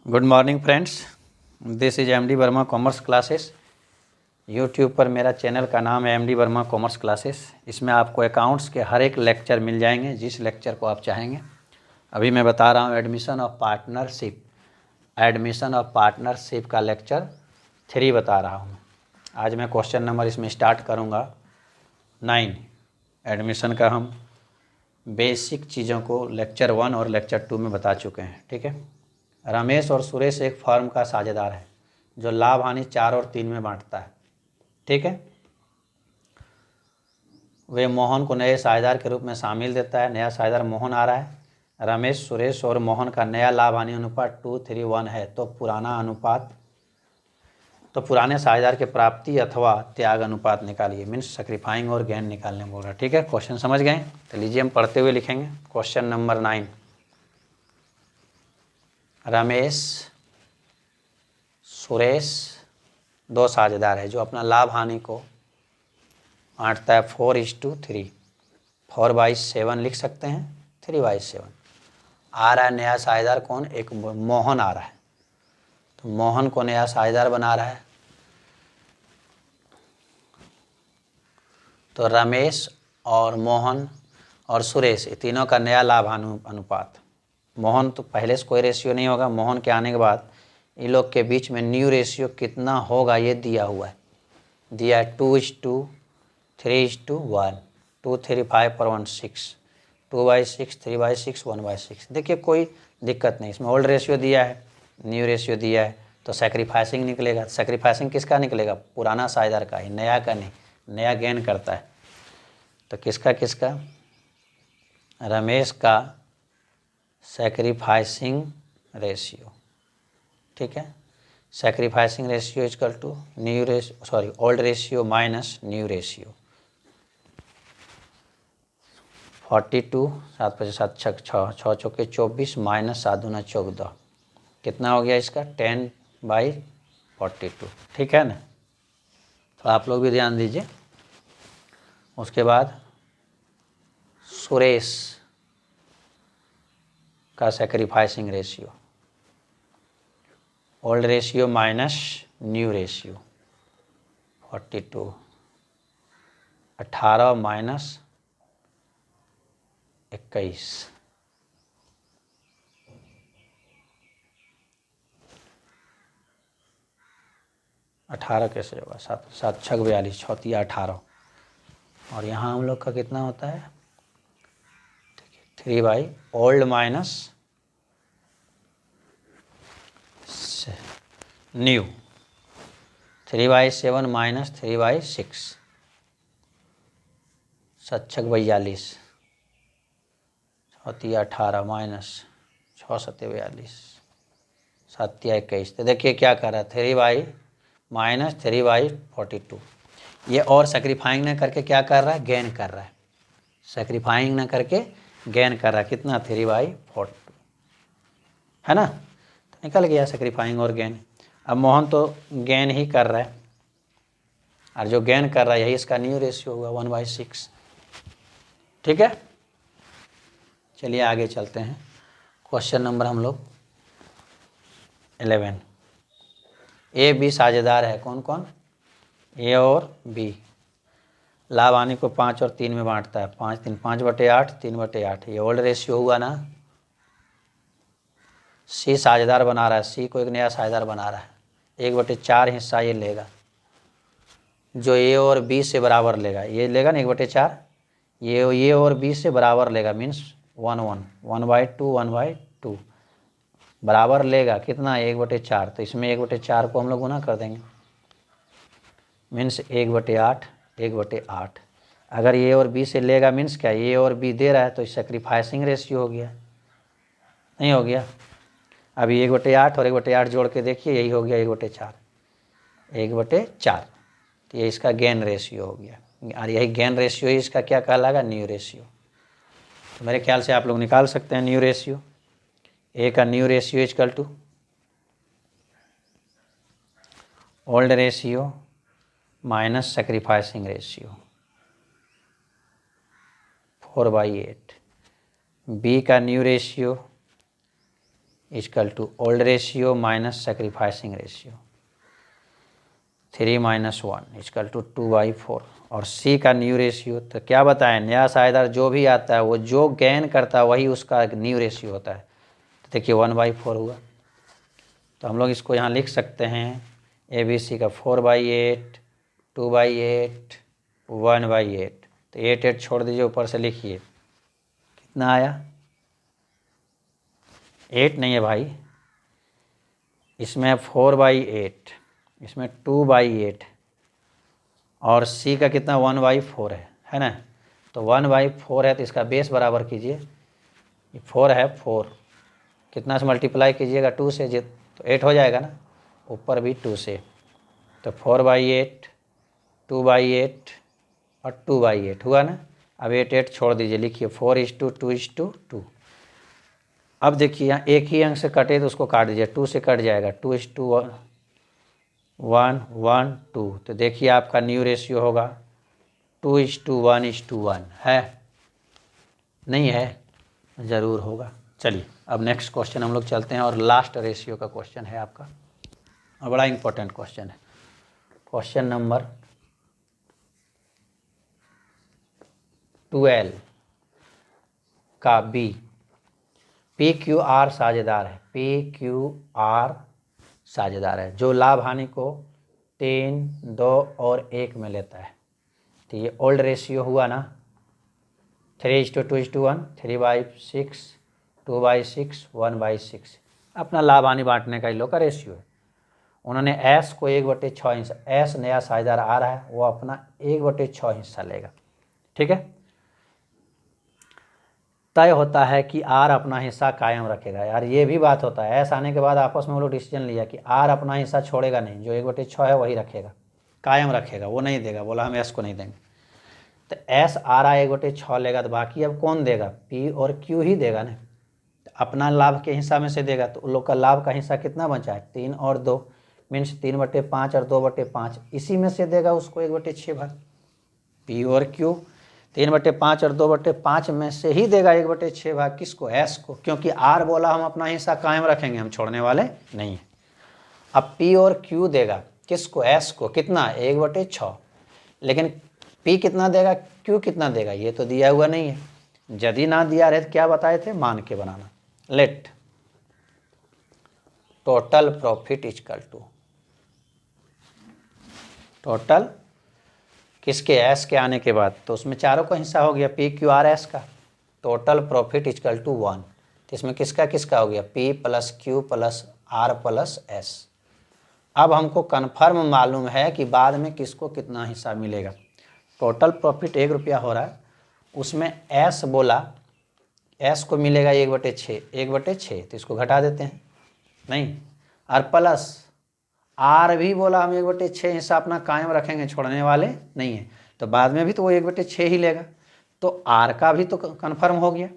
Good morning friends, this is MD Verma commerce classes. YouTube पर मेरा channel का नाम है एमडी वर्मा कॉमर्स क्लासेस। इसमें आपको अकाउंट्स के हर एक लेक्चर मिल जाएंगे, जिस लेक्चर को आप चाहेंगे। अभी मैं बता रहा हूँ एडमिशन ऑफ पार्टनरशिप का लेक्चर 3 बता रहा हूँ। आज मैं क्वेश्चन नंबर इसमें स्टार्ट करूँगा 9। एडमिशन का हम बेसिक चीज़ों को लेक्चर 1 और लेक्चर 2 में बता चुके हैं। ठीक है। रमेश और सुरेश एक फर्म का साझेदार है जो लाभ हानि 4 और 3 में बांटता है। ठीक है। वे मोहन को नए साझेदार के रूप में शामिल देता है। नया साझेदार मोहन आ रहा है। रमेश, सुरेश और मोहन का नया लाभ हानि अनुपात 2:1 है। तो पुराने साझेदार के प्राप्ति अथवा त्याग अनुपात निकालिए। मीन्स सैक्रिफाइंग और गेन निकालने बोल रहा है। ठीक है। क्वेश्चन समझ गए? तो लीजिए हम पढ़ते हुए लिखेंगे। Question number 9। रमेश, सुरेश दो साझेदार है जो अपना लाभ हानि को बांटता है 4:3। 4/7 लिख सकते हैं, 3/7। आ रहा है नया साझेदार कौन? एक मोहन आ रहा है। तो मोहन को नया साझेदार बना रहा है। तो रमेश और मोहन और सुरेश ये तीनों का नया लाभ हानि अनुपात। मोहन तो पहले से कोई रेशियो नहीं होगा। मोहन के आने के बाद इन लोग के बीच में न्यू रेशियो कितना होगा ये दिया हुआ है। दिया है 2:3:1, 2, 3, 5 पर 1 6, 2/6, 3/6, 1/6। देखिए कोई दिक्कत नहीं इसमें। ओल्ड रेशियो दिया है, न्यू रेशियो दिया है, तो सैक्रिफाइसिंग निकलेगा। सैक्रिफाइसिंग किसका निकलेगा? पुराना साझेदार का ही, नया का नहीं। नया गेन करता है। तो किसका? रमेश का सैक्रिफाइसिंग रेशियो। ठीक है। Sacrificing ratio equal to old ratio minus new ratio. 42, 7 × 5 = 7, 6, 6 चौके 24 माइनस 7 दूना 14। कितना हो गया इसका? 10/42। ठीक है ना। तो आप लोग भी ध्यान दीजिए। उसके बाद सुरेश का sacrificing ratio, old ratio minus new ratio. 42, 18 minus 21। 18 कैसे होगा? 7 7 6 42, 6 × 18। और यहाँ हम लोग का कितना होता है? 3 old minus new. 3/7 minus 3/6, 7 × 6 42, 6 × 18 minus 6 × 7 42, 7 × 21। तो देखिए क्या कर रहा है? 3 माइनस 3/42। ये और सैक्रिफाइंग ना करके क्या कर रहा है? गेन कर रहा है। सैक्रिफाइंग ना करके गेन कर रहा है। कितना? 3/42 है ना। तो निकल गया सैक्रिफाइंग और गेन। अब मोहन तो गेन ही कर रहा है, और जो गेन कर रहा है यही इसका न्यू रेशियो हुआ 1/6। ठीक है। चलिए आगे चलते हैं। क्वेश्चन नंबर हम लोग 11। ए बी साझेदार है। कौन कौन? ए और बी। लाभ हानि को 5 और 3 में बांटता है। 5 3 5/8, 3/8। ये ओल्ड रेशियो हुआ ना। सी साझेदार बना रहा है। सी को एक नया साझेदार बना रहा है। 1/4 हिस्सा ये लेगा, जो ए और बी से बराबर लेगा। ये लेगा ना 1/4। ये और बी से बराबर लेगा। मीन्स 1/1, 1/2, 1/2 बराबर लेगा। कितना? 1/4। तो इसमें 1/4 को हम लोग गुना कर देंगे। मीन्स 1/8, 1/8। अगर ये और बी से लेगा मीन्स क्या? ये और बी दे रहा है, तो सैक्रिफाइसिंग रेशियो हो गया, नहीं हो गया? अभी 1/8 और 1/8 जोड़ के देखिए, यही हो गया 1/4। 1/4। तो ये इसका गेन रेशियो हो गया, और यही गेन रेशियो ही इसका क्या कहलाएगा? New ratio. तो मेरे ख्याल से आप लोग निकाल सकते हैं न्यू रेशियो। ए का new ratio equal to old ratio minus sacrificing ratio 4/8। B का new ratio equal to old ratio minus sacrificing ratio 3 - 1 equal to 2/4। और सी का न्यू रेशियो तो क्या बताएं, नया साझेदार जो भी आता है वो जो गेन करता है वही उसका न्यू रेशियो होता है। तो देखिए 1/4 हुआ, तो हम लोग इसको यहाँ लिख सकते हैं ABC का 4/8, 2/8, 1/8। तो 8 छोड़ दीजिए, ऊपर से लिखिए कितना आया, 8 नहीं है भाई, इसमें 4/8, इसमें 2/8 और C का कितना 1/4 है ना। तो 1/4 है तो इसका बेस बराबर कीजिए, ये 4 है, 4 कितना से मल्टीप्लाई कीजिएगा 2 से, तो 8 हो जाएगा ना, ऊपर भी 2 से। तो 4/8, 2/8 और 2/8 हुआ ना। अब 8 छोड़ दीजिए, लिखिए 4:2:2। अब देखिए यहाँ एक ही अंक से कटे तो उसको काट दीजिए, 2 से कट जाएगा, 2:1, 1, 2। तो देखिए आपका न्यू रेशियो होगा 2:1:1 है, नहीं है, ज़रूर होगा। चलिए अब नेक्स्ट क्वेश्चन हम लोग चलते हैं और लास्ट रेशियो का क्वेश्चन है आपका, और बड़ा इंपॉर्टेंट क्वेश्चन है। क्वेश्चन नंबर 12 का बी। PQR साझेदार है, PQR साझेदार है जो लाभ हानि को 3, 2 और 1 में लेता है। तो ये ओल्ड रेशियो हुआ ना, 3:2:1, 3/6, 2/6, 1/6। अपना लाभ हानि बांटने का इन लोग का रेशियो है। उन्होंने S को 1/6 हिस्सा, S नया साझेदार आ रहा है, वो अपना 1/6 हिस्सा लेगा। ठीक है, तय होता है कि R अपना हिस्सा कायम रखेगा। यार ये भी बात होता है, S आने के बाद आपस में वो लोग डिसीजन लिया कि R अपना हिस्सा छोड़ेगा नहीं, जो 1/6 है वही रखेगा, कायम रखेगा, वो नहीं देगा, बोला हम S को नहीं देंगे। तो S आ रहा है 1/6 लेगा, तो बाकी अब कौन देगा, P और Q ही देगा ना। तो अपना लाभ के हिस्सा में से देगा, तो उन लोग का लाभ का हिस्सा कितना बचा है, 3 और 2 मीन्स 3/5 और 2/5, इसी में से देगा उसको 1/6 भाग। P और Q 3/5 और 2/5 में से ही देगा 1/6 भाग किसको, S को, क्योंकि R बोला हम अपना हिस्सा कायम रखेंगे, हम छोड़ने वाले नहीं हैं। अब P और Q देगा किसको, S को, कितना 1/6, लेकिन P कितना देगा, Q कितना देगा, ये तो दिया हुआ नहीं है। यदि ना दिया रहे तो क्या बताए थे, मान के बनाना। Let total profit equal to total किसके, S के आने के बाद, तो उसमें चारों का हिस्सा हो गया PQR S का, टोटल प्रॉफिट इक्वल टू 1। तो इसमें किसका किसका हो गया, P + Q + R + S। अब हमको कन्फर्म मालूम है कि बाद में किसको कितना हिस्सा मिलेगा। टोटल प्रॉफिट 1 रुपया हो रहा है, उसमें S बोला S को मिलेगा 1/6, 1/6, तो इसको घटा देते हैं, नहीं, और प्लस R भी बोला हम 1/6 हिस्सा अपना कायम रखेंगे, छोड़ने वाले नहीं है, तो बाद में भी तो वो 1/6 ही लेगा, तो R का भी तो कन्फर्म हो गया।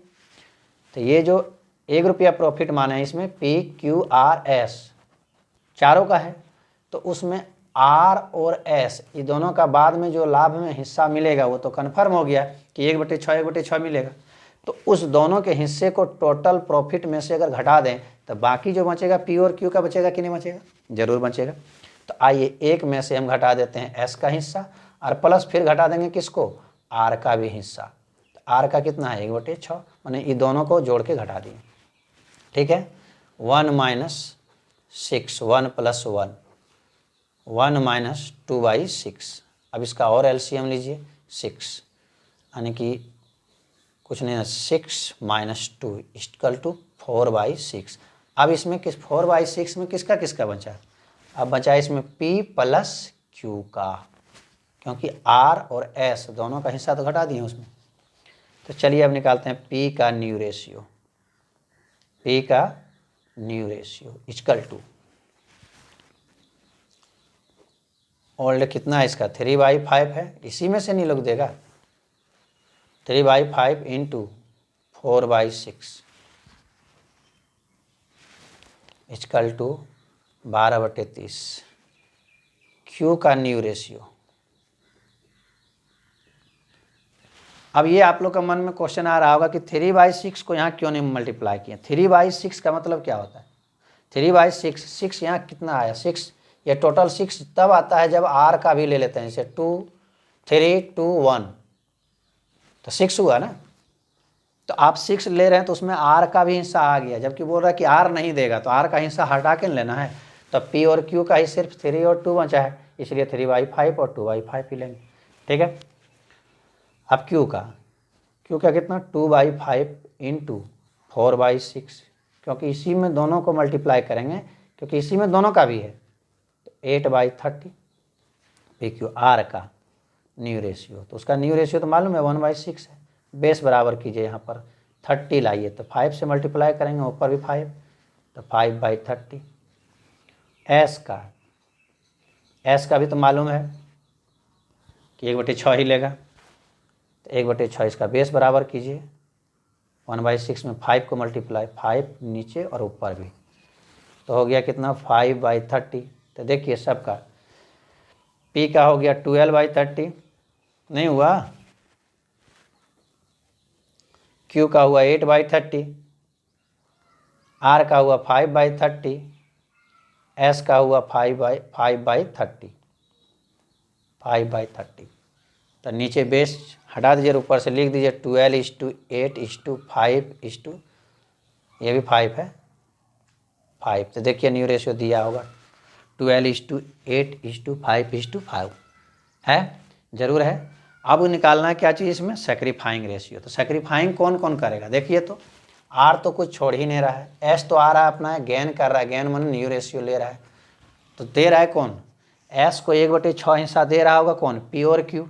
तो ये जो 1 रुपया प्रॉफिट माने इसमें PQRS चारों का है, तो उसमें R और S ये दोनों का बाद में जो लाभ में हिस्सा मिलेगा वो तो कन्फर्म हो गया कि 1/6 1/6 मिलेगा। तो उस दोनों के हिस्से को टोटल प्रॉफिट में से अगर घटा दें तो बाकी जो बचेगा P और Q का बचेगा कि नहीं बचेगा, जरूर बचेगा। तो आइए एक में से हम घटा देते हैं S का हिस्सा और प्लस फिर घटा देंगे किसको, R का भी हिस्सा। तो R का कितना है 1/6, मैंने ये दोनों को जोड़ के घटा दिए। ठीक है, 1 - 6, 1 + 1, 1 - 2/6। अब इसका और LCM लीजिए 6, यानी कि कुछ नहीं है, 6 - 2 = 4/6। अब इसमें किस 4/6 में किसका किसका बचा, अब बचा इसमें P + Q का, क्योंकि R और S दोनों का हिस्सा तो घटा दिए उसमें। तो चलिए अब निकालते हैं P का न्यू रेशियो, P का new ratio equal to old कितना है इसका 3/5 है, इसी में से नहीं लोग देगा, 3/5 × 4/6 इक्वल टू 12/30। Q का न्यू रेशियो। अब ये आप लोग का मन में क्वेश्चन आ रहा होगा कि 3/6 को यहाँ क्यों नहीं मल्टीप्लाई किए। 3/6 का मतलब क्या होता है, 3/6, 6 यहाँ कितना आया 6, ये टोटल 6 तब आता है जब r का भी ले लेते हैं, जैसे 2 3 2 1 तो 6 हुआ ना। तो आप 6 ले रहे हैं तो उसमें r का भी हिस्सा आ गया, जबकि बोल रहा है कि r नहीं देगा तो r का हिस्सा हटा के लेना है। तो p और q का ही सिर्फ 3 और 2 बचा है, इसलिए 3/5 और 2/5 ही लेंगे। ठीक है। अब q का कितना 2/5 इंटू 4/6, क्योंकि इसी में दोनों को मल्टीप्लाई करेंगे, क्योंकि इसी में दोनों का भी है। तो 8/30 PQ R का न्यू रेशियो, तो उसका न्यू रेशियो तो मालूम है 1/6 है। बेस बराबर कीजिए, यहाँ पर 30 लाइए तो 5 से मल्टीप्लाई करेंगे, ऊपर भी 5 तो 5/30। S का भी तो मालूम है कि 1/6 ही लेगा, तो 1/6 इसका बेस बराबर कीजिए, 1/6 में 5 को मल्टीप्लाई, 5 नीचे और ऊपर भी, तो हो गया कितना 5/30। तो देखिए सबका P का हो गया 12/30, नहीं हुआ, Q का हुआ 8/30, R का हुआ 5/30, S का हुआ 5/30। तो नीचे बेस हटा दीजिए, ऊपर से लिख दीजिए 12:8:5 ये भी 5 है 5। तो देखिए न्यू रेशियो दिया होगा 12:8:5 है, जरूर है। अब निकालना है क्या चीज़ इसमें, सैक्रिफाइंग रेशियो। तो सैक्रिफाइंग कौन कौन करेगा, देखिए तो R तो कुछ छोड़ ही नहीं रहा है, S तो आ रहा है अपना गेन कर रहा है, गेन मन न्यू रेशियो ले रहा है, तो दे रहा है कौन, S को 1/6 हिस्सा दे रहा होगा कौन, P और Q।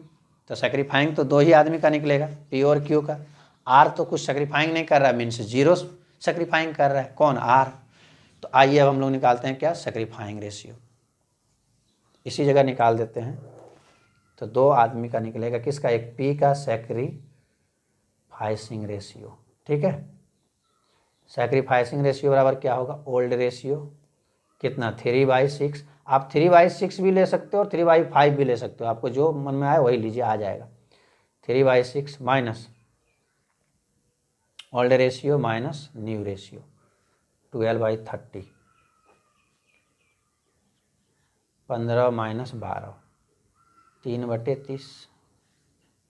तो सैक्रिफाइंग तो 2 ही आदमी का निकलेगा, P और Q का। R तो कुछ सैक्रिफाइंग नहीं कर रहा है, मीन्स 0 सैक्रिफाइंग कर रहा है, कौन, R। तो आइए अब हम लोग निकालते हैं क्या, सैक्रिफाइंग रेशियो। इसी जगह निकाल देते हैं, तो 2 आदमी का निकलेगा, किसका, एक P का सैक्रिफाइसिंग रेशियो। ठीक है, सैक्रिफाइसिंग रेशियो बराबर क्या होगा, ओल्ड रेशियो कितना 3/6। आप 3/6 भी ले सकते हो और 3/5 भी ले सकते हो, आपको जो मन में आए वही लीजिए, आ जाएगा। 3/6 minus old ratio minus new ratio 12/30, 15 minus 12, 3/30।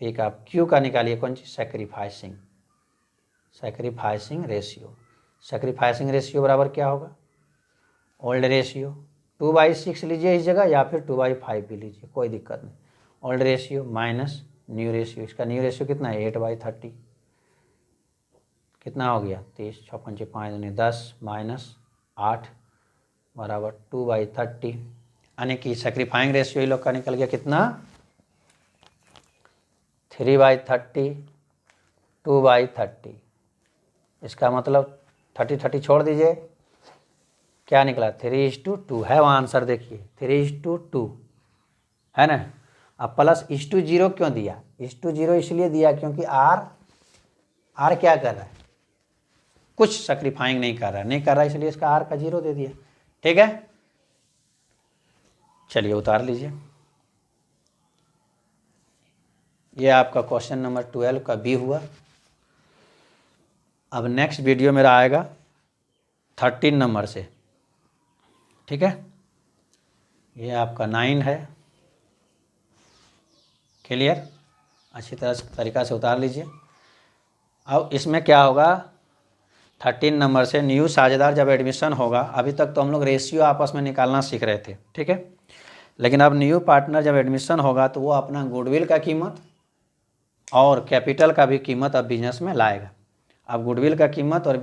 एक आप Q का निकालिए, कौन चीज, सैक्रिफाइसिंग रेशियो। सैक्रिफाइसिंग रेशियो बराबर क्या होगा, ओल्ड रेशियो 2/6 लीजिए इस जगह, या फिर 2/5 भी लीजिए, कोई दिक्कत नहीं। Old ratio minus new ratio, इसका न्यू रेशियो कितना है 8/30, कितना हो गया 30, 6 5 5 10 माइनस 8 बराबर 2/30, यानी कि सैक्रिफाइंग रेशियो ये लोग का निकल गया कितना 3/30, 2/30। इसका मतलब 30 छोड़ दीजिए, क्या निकला 3:2 है, वहाँ आंसर देखिए 3:2 है ना। अब प्लस 0 क्यों दिया, 0 इसलिए दिया क्योंकि R क्या कर रहा है, कुछ सैक्रिफाइंग नहीं कर रहा है, इसलिए इसका R का 0 दे दिया। ठीक है, चलिए उतार लीजिए। ये आपका क्वेश्चन नंबर 12 का B हुआ। अब नेक्स्ट वीडियो मेरा आएगा 13 नंबर से। ठीक है, ये आपका 9 है, क्लियर, अच्छी तरह से तरीका से उतार लीजिए। अब इसमें क्या होगा, 13 नंबर से न्यू साझेदार जब एडमिशन होगा, अभी तक तो हम लोग रेशियो आपस में निकालना सीख रहे थे, ठीक है, लेकिन अब न्यू पार्टनर जब एडमिशन होगा तो वो अपना गुडविल का कीमत और कैपिटल का भी कीमत अब बिजनेस में लाएगा। अब गुडविल का कीमत और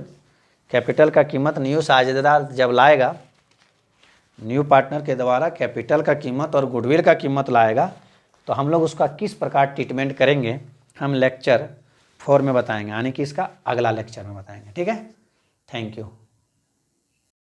कैपिटल का कीमत न्यू साझेदार जब लाएगा, न्यू पार्टनर के द्वारा कैपिटल का कीमत और गुडविल का कीमत लाएगा, तो हम लोग उसका किस प्रकार ट्रीटमेंट करेंगे हम लेक्चर 4 में बताएंगे, यानी कि इसका अगला लेक्चर में बताएंगे। ठीक है, थैंक यू।